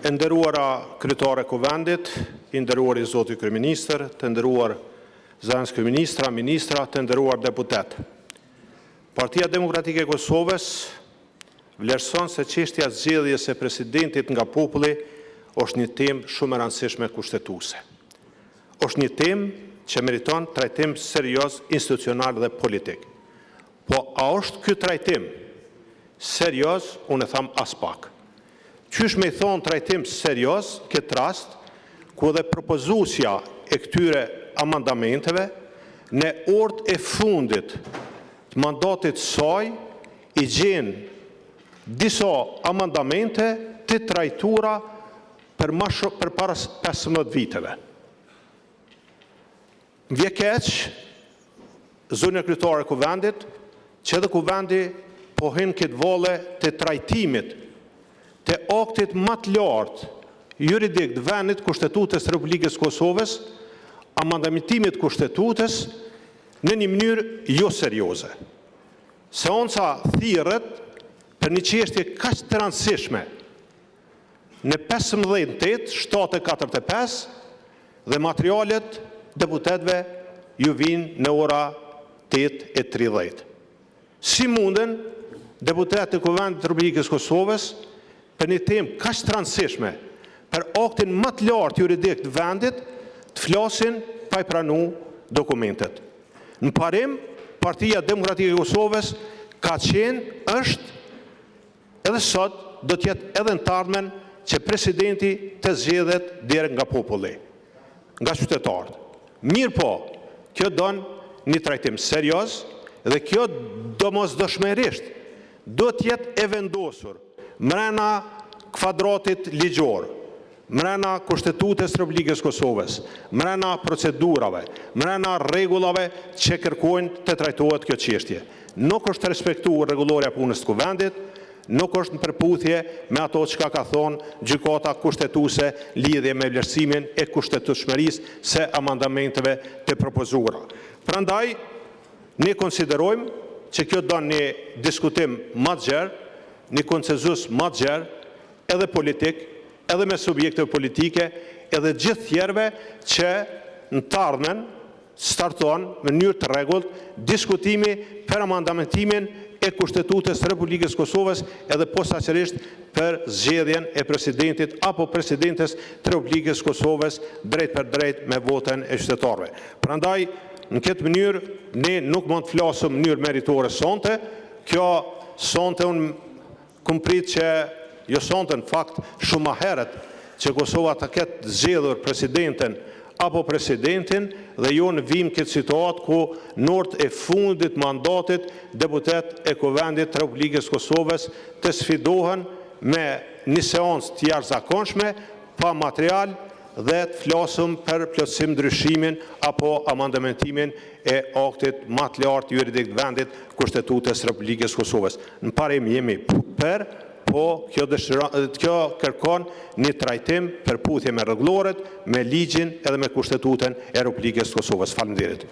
E nderuara kryetare Kuvendit, i nderuari zoti kryeministër, të nderuar zënës kryeministra, ministra, të nderuar deputet. Partia Demokratike e Kosovës vlerëson se çështja e zgjedhjes së presidentit nga populli është një temë shumë e rëndësishme kushtetuese. Është një temë që meriton trajtim serioz institucional dhe politik. Po a është ky trajtim serioz? Unë e tham as pak. Qysh me i thonë trajtim serioz këtë rast, ku dhe propozusja e këtyre amandamenteve në orët e fundit të mandatit saj i gjenë disa amandamente të trajtura për para 15 viteve. Më vje keq, zonja kryetare e Kuvendit, që edhe Kuvendi po hin këtë vole të trajtimit të aktit më të lartë juridik të vendit Kushtetutës së Republikës Kosovës, amandamentimit kushtetutës në një mënyrë jo serioze. Seanca thirret për një çështje kaq të rëndësishme në 15/8/7:45 dhe materialet deputetëve ju vinë në ora 8:30. Si munden deputetët e Kuvendit të Republikës Kosovës për një temë kaq të rëndësishme për aktin më të lartë juridik të vendit të flasin pa i pranuar dokumentet. Në parim, Partia Demokratike e Kosovës ka qenë, është edhe sot do të jetë edhe në të ardhmen që presidenti të zgjedhet direkt nga populli, nga qytetarët. Mirë po, kjo don një trajtim serioz dhe kjo domosdoshmërisht do të jetë e vendosur mrena kvadratit ligjor, mrena Kushtetutës së Republikës Kosovës, mrena procedurave, mrena rregullave që kërkojnë të trajtohet kjo çështje. Nuk është respektuar rregulloria e punës të Kuvendit, nuk është në përputhje me ato çka ka thonë gjykata kushtetuese lidhje me vlerësimin e kushtetueshmërisë së amandamenteve të propozuara. Prandaj ne konsiderojmë që kjo do një diskutim më të gjerë, një konsenzus më të gjerë, edhe politik, edhe me subjekte politike, edhe gjithë tjerëve që në të ardhmen starton në mënyrë të rregullt diskutimi për amandamentimin e Kushtetutës së Republikës Kosovës edhe posaçërisht për zgjedhjen e presidentit apo presidentes të Republikës Kosovës drejt për drejt me votën e qytetarëve. Prandaj, në këtë mënyrë, ne nuk mund të flasim në mënyrë meritore sonte. Kjo sonte unë kumprit që jo sonte në fakt shumë më herët që Kosova të ketë zgjedhur presidentin apo presidentin dhe jo në vim këtë situatë ku në orët e fundit mandatit deputet e Kuvendit të Republikës Kosovës të sfidohen me një seancë të jashtëzakonshme pa material dhe të flasëm për plotësim ndryshimin apo amandamentimin e aktit më të lartë juridik të vendit Kushtetutës së Republikës Kosovës. Në parim jemi për, po kjo kërkon një trajtim përputhje me rregulloret, me ligjin edhe me Kushtetutën e Republikës Kosovës. Faleminderit.